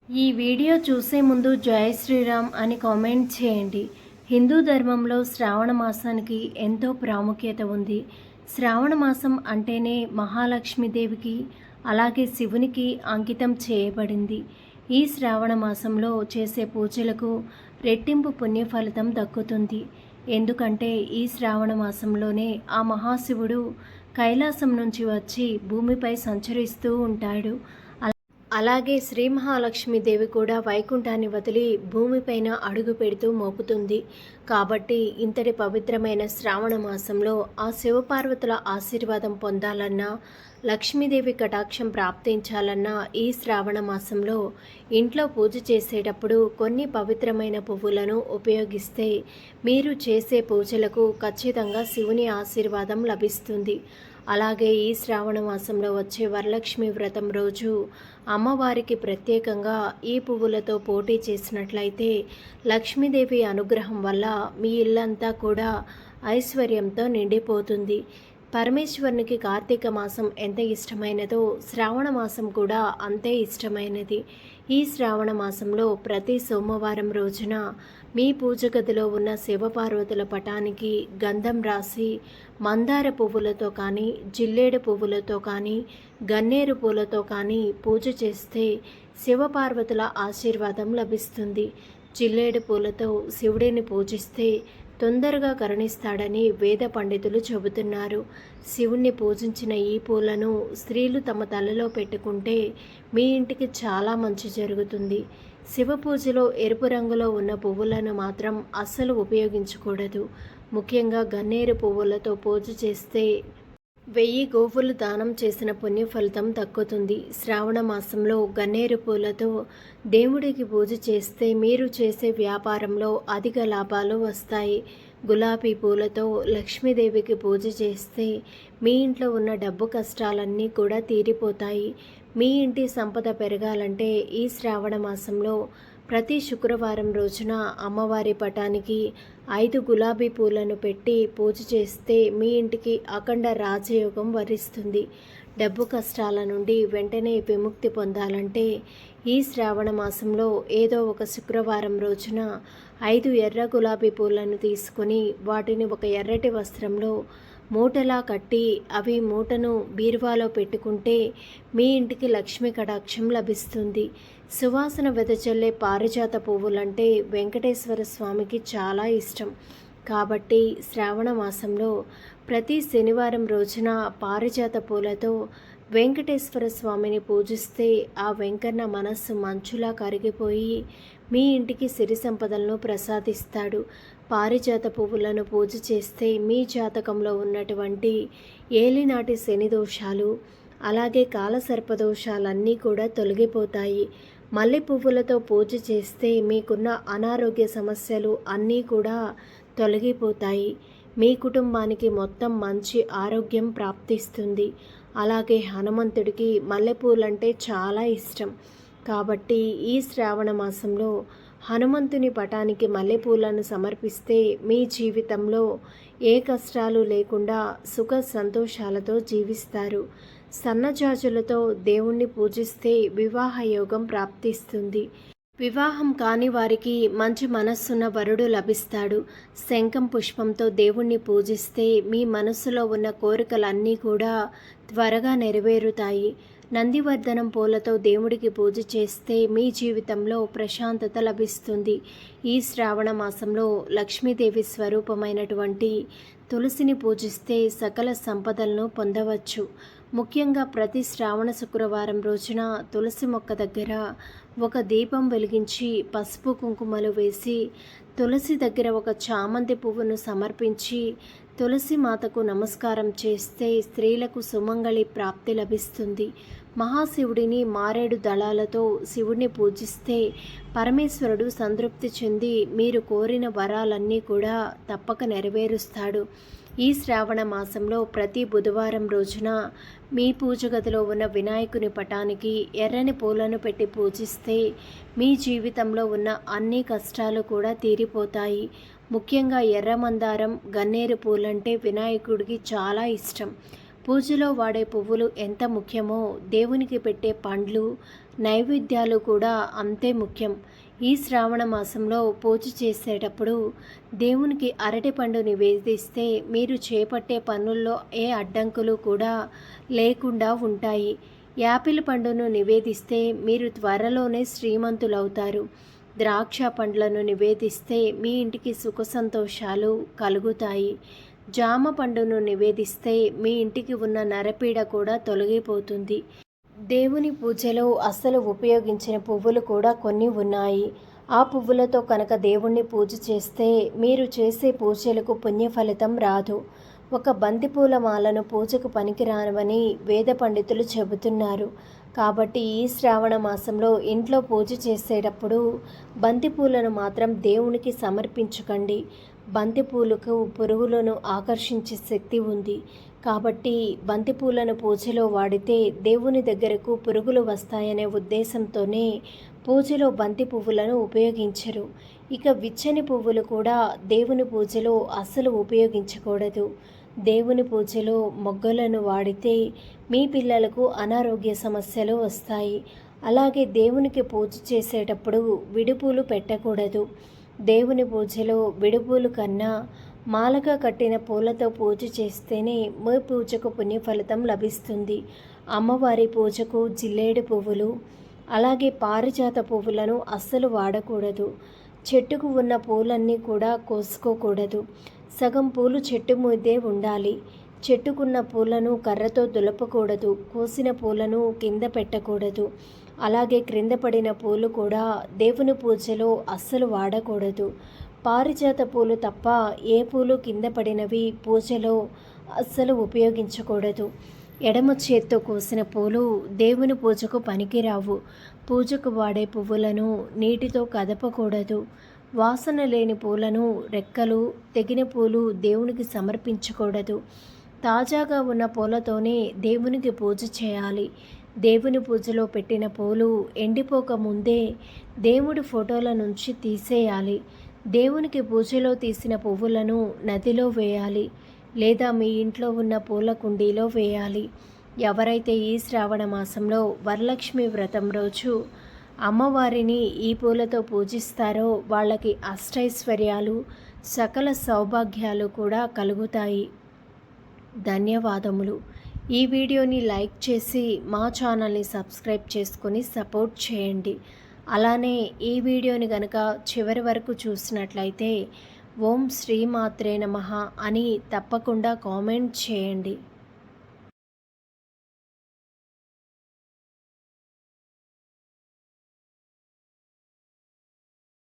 ఈ వీడియో చూసే ముందు జై శ్రీరామ్ అని కామెంట్ చేయండి. హిందూ ధర్మంలో శ్రావణ మాసానికి ఎంతో ప్రాముఖ్యత ఉంది. శ్రావణ మాసం అంటేనే మహాలక్ష్మీదేవికి అలాగే శివునికి అంకితం చేయబడింది. ఈ శ్రావణ మాసంలో చేసే పూజలకు రెట్టింపు పుణ్యఫలితం దక్కుతుంది. ఎందుకంటే ఈ శ్రావణ మాసంలోనే ఆ మహాశివుడు కైలాసం నుంచి వచ్చి భూమిపై సంచరిస్తూ ఉంటాడు. అలాగే శ్రీ మహాలక్ష్మీదేవి కూడా వైకుంఠాన్ని వదిలి భూమిపైన అడుగు పెడుతూ మోపుతుంది. కాబట్టి ఇంతటి పవిత్రమైన శ్రావణ మాసంలో ఆ శివపార్వతుల ఆశీర్వాదం పొందాలన్నా, లక్ష్మీదేవి కటాక్షం ప్రాప్తించాలన్నా ఈ శ్రావణ మాసంలో ఇంట్లో పూజ చేసేటప్పుడు కొన్ని పవిత్రమైన పువ్వులను ఉపయోగిస్తే మీరు చేసే పూజలకు ఖచ్చితంగా శివుని ఆశీర్వాదం లభిస్తుంది. అలాగే ఈ శ్రావణ మాసంలో వచ్చే వరలక్ష్మి వ్రతం రోజు అమ్మవారికి ప్రత్యేకంగా ఈ పువ్వులతో పోటీ చేసినట్లయితే లక్ష్మీదేవి అనుగ్రహం వల్ల మీ ఇల్లంతా కూడా ఐశ్వర్యంతో నిండిపోతుంది. పరమేశ్వరునికి కార్తీక మాసం ఎంత ఇష్టమైనదో శ్రావణ మాసం కూడా అంతే ఇష్టమైనది. ఈ శ్రావణ మాసంలో ప్రతి సోమవారం రోజున మీ పూజ గదిలో ఉన్న శివపార్వతుల పటానికి గంధం రాసి మందార పువ్వులతో కానీ, జిల్లేడు పువ్వులతో కానీ, గన్నేరు పూలతో కానీ పూజ చేస్తే శివపార్వతుల ఆశీర్వాదం లభిస్తుంది. జిల్లేడు పూలతో శివుడిని పూజిస్తే తొందరగా కరుణిస్తాడని వేద పండితులు చెబుతున్నారు. శివుణ్ణి పూజించిన ఈ పూలను స్త్రీలు తమ తలలో పెట్టుకుంటే మీ ఇంటికి చాలా మంచి జరుగుతుంది. శివ పూజలో ఎరుపు రంగులో ఉన్న పువ్వులను మాత్రం అస్సలు ఉపయోగించకూడదు. ముఖ్యంగా గన్నేరు పువ్వులతో పూజ చేస్తే 1000 గోవులు దానం చేసిన పుణ్య ఫలితం దక్కుతుంది. శ్రావణ మాసంలో గన్నేరు పూలతో దేవుడికి పూజ చేస్తే మీరు చేసే వ్యాపారంలో అధిక లాభాలు వస్తాయి. గులాబీ పూలతో లక్ష్మీదేవికి పూజ చేస్తే మీ ఇంట్లో ఉన్న డబ్బు కష్టాలన్నీ కూడా తీరిపోతాయి. మీ ఇంటి సంపద పెరగాలంటే ఈ శ్రావణ మాసంలో ప్రతి శుక్రవారం రోజున అమ్మవారి పటానికి 5 గులాబీ పూలను పెట్టి పూజ చేస్తే మీ ఇంటికి అఖండ రాజయోగం వరిస్తుంది. డబ్బు కష్టాల నుండి వెంటనే విముక్తి పొందాలంటే ఈ శ్రావణ మాసంలో ఏదో ఒక శుక్రవారం రోజున 5 ఎర్ర గులాబీ పూలను తీసుకొని వాటిని ఒక ఎర్రటి వస్త్రంలో మూటలా కట్టి అవి మూటను బీరువాలో పెట్టుకుంటే మీ ఇంటికి లక్ష్మీ కటాక్షం లభిస్తుంది. సువాసన వెదజల్లే పారిజాత పువ్వులంటే వెంకటేశ్వర స్వామికి చాలా ఇష్టం. కాబట్టి శ్రావణ మాసంలో ప్రతి శనివారం రోజున పారిజాత పూలతో వెంకటేశ్వర స్వామిని పూజిస్తే ఆ వెంకన్న మనస్సు మంచులా కరిగిపోయి మీ ఇంటికి సిరి సంపదలను ప్రసాదిస్తాడు. పారిజాత పువ్వులను పూజ చేస్తే మీ జాతకంలో ఉన్నటువంటి ఏలినాటి శని దోషాలు అలాగే కాలసర్పదోషాలన్నీ కూడా తొలగిపోతాయి. మల్లె పువ్వులతో పూజ చేస్తే మీకున్న అనారోగ్య సమస్యలు అన్నీ కూడా తొలగిపోతాయి. మీ కుటుంబానికి మొత్తం మంచి ఆరోగ్యం ప్రాప్తిస్తుంది. అలాగే హనుమంతుడికి మల్లెపూలంటే చాలా ఇష్టం. కాబట్టి ఈ శ్రావణ మాసంలో హనుమంతుని పటానికి మల్లెపూలను సమర్పిస్తే మీ జీవితంలో ఏ కష్టాలు లేకుండా సుఖ సంతోషాలతో జీవిస్తారు. సన్నజాజులతో దేవుణ్ణి పూజిస్తే వివాహ యోగం ప్రాప్తిస్తుంది. వివాహం కాని వారికి మంచి మనస్సున్న వరుడు లభిస్తాడు. శంఖం పుష్పంతో దేవుణ్ణి పూజిస్తే మీ మనస్సులో ఉన్న కోరికలన్నీ కూడా త్వరగా నెరవేరుతాయి. నందివర్ధనం పూలతో దేవుడికి పూజ చేస్తే మీ జీవితంలో ప్రశాంతత లభిస్తుంది. ఈ శ్రావణ మాసంలో లక్ష్మీదేవి స్వరూపమైనటువంటి తులసిని పూజిస్తే సకల సంపదలను పొందవచ్చు. ముఖ్యంగా ప్రతి శ్రావణ శుక్రవారం రోజున తులసి మొక్క దగ్గర ఒక దీపం వెలిగించి పసుపు కుంకుమలు వేసి తులసి దగ్గర ఒక చామంతి పువ్వును సమర్పించి తులసి మాతకు నమస్కారం చేస్తే స్త్రీలకు సుమంగళి ప్రాప్తి లభిస్తుంది. మహాశివుడిని మారేడు దళాలతో శివుడిని పూజిస్తే పరమేశ్వరుడు సంతృప్తి చెంది మీరు కోరిన వరాలన్నీ కూడా తప్పక నెరవేరుస్తాడు. ఈ శ్రావణ మాసంలో ప్రతి బుధవారం రోజున మీ పూజ గదిలో ఉన్న వినాయకుని పటానికి ఎర్రని పూలను పెట్టి పూజిస్తే మీ జీవితంలో ఉన్న అన్ని కష్టాలు కూడా తీరిపోతాయి. ముఖ్యంగా ఎర్ర మందారం, గన్నేరు పూలంటే వినాయకుడికి చాలా ఇష్టం. పూజలో వాడే పువ్వులు ఎంత ముఖ్యమో దేవునికి పెట్టే పండ్లు, నైవేద్యాలు కూడా అంతే ముఖ్యం. ఈ శ్రావణ మాసంలో పూజ చేసేటప్పుడు దేవునికి అరటిపండు నివేదిస్తే మీరు చేపట్టే పనుల్లో ఏ అడ్డంకులు కూడా లేకుండా ఉంటాయి. యాపిల్ పండును నివేదిస్తే మీరు త్వరలోనే శ్రీమంతులవుతారు. ద్రాక్ష పండ్లను నివేదిస్తే మీ ఇంటికి సుఖ సంతోషాలు కలుగుతాయి. జామ పండును నివేదిస్తే మీ ఇంటికి ఉన్న నరపీడ కూడా తొలగిపోతుంది. దేవుని పూజలో అస్సలు ఉపయోగించిన పువ్వులు కూడా కొన్ని ఉన్నాయి. ఆ పువ్వులతో కనుక దేవుణ్ణి పూజ చేస్తే మీరు చేసే పూజలకు పుణ్య ఫలితం రాదు. ఒక బంతిపూల మాలను పూజకు పనికిరావని వేద పండితులు చెబుతున్నారు. కాబట్టి ఈ శ్రావణ మాసంలో ఇంట్లో పూజ చేసేటప్పుడు బంతిపూలను మాత్రం దేవునికి సమర్పించకండి. బంతిపూలకు పురుగులను ఆకర్షించే శక్తి ఉంది. కాబట్టి బంతిపూలను పూజలో వాడితే దేవుని దగ్గరకు పురుగులు వస్తాయనే ఉద్దేశంతోనే పూజలో బంతి పువ్వులను ఉపయోగించరు. ఇక విచ్చని పువ్వులు కూడా దేవుని పూజలో అస్సలు ఉపయోగించకూడదు. దేవుని పూజలో మొగ్గలను వాడితే మీ పిల్లలకు అనారోగ్య సమస్యలు వస్తాయి. అలాగే దేవునికి పూజ చేసేటప్పుడు విడిపూలు పెట్టకూడదు. దేవుని పూజలో విడిపూలు కన్నా మాలగా కట్టిన పూలతో పూజ చేస్తేనే మీ పూజకు పుణ్యఫలితం లభిస్తుంది. అమ్మవారి పూజకు జిల్లేడు పువ్వులు అలాగే పారిజాత పువ్వులను అస్సలు వాడకూడదు. చెట్టుకు ఉన్న పూలన్నీ కూడా కోసుకోకూడదు. సగం పూలు చెట్టు మీదే ఉండాలి. చెట్టుకున్న పూలను కర్రతో దులపకూడదు. కోసిన పూలను కింద పెట్టకూడదు. అలాగే క్రింద పడిన పూలు కూడా దేవుని పూజలో అస్సలు వాడకూడదు. పారిజాత పూలు తప్ప ఏ పూలు కింద పడినవి పూజలో అస్సలు ఉపయోగించకూడదు. ఎడమ చేత్తో కోసిన పూలు దేవుని పూజకు పనికిరావు. పూజకు వాడే పువ్వులను నీటితో కదపకూడదు. వాసన లేని పూలను, రెక్కలు తెగిన పూలు దేవునికి సమర్పించకూడదు. తాజాగా ఉన్న పూలతోనే దేవునికి పూజ చేయాలి. దేవుని పూజలో పెట్టిన పూలు ఎండిపోక ముందే దేవుడి ఫోటోల నుంచి తీసేయాలి. దేవునికి పూజలో తీసిన పువ్వులను నదిలో వేయాలి లేదా మీ ఇంట్లో ఉన్న పూల కుండీలో వేయాలి. ఎవరైతే ఈ శ్రావణ మాసంలో వరలక్ష్మి వ్రతం రోజు అమ్మవారిని ఈ పూలతో పూజిస్తారో వాళ్ళకి అష్టైశ్వర్యాలు, సకల సౌభాగ్యాలు కూడా కలుగుతాయి. ధన్యవాదములు. ఈ వీడియోని లైక్ చేసి మా ఛానల్ని సబ్స్క్రైబ్ చేసుకొని సపోర్ట్ చేయండి. అలానే ఈ వీడియోని కనుక చివరి వరకు చూసినట్లయితే ఓం శ్రీమాత్రే నమః అని తప్పకుండా కామెంట్ చేయండి.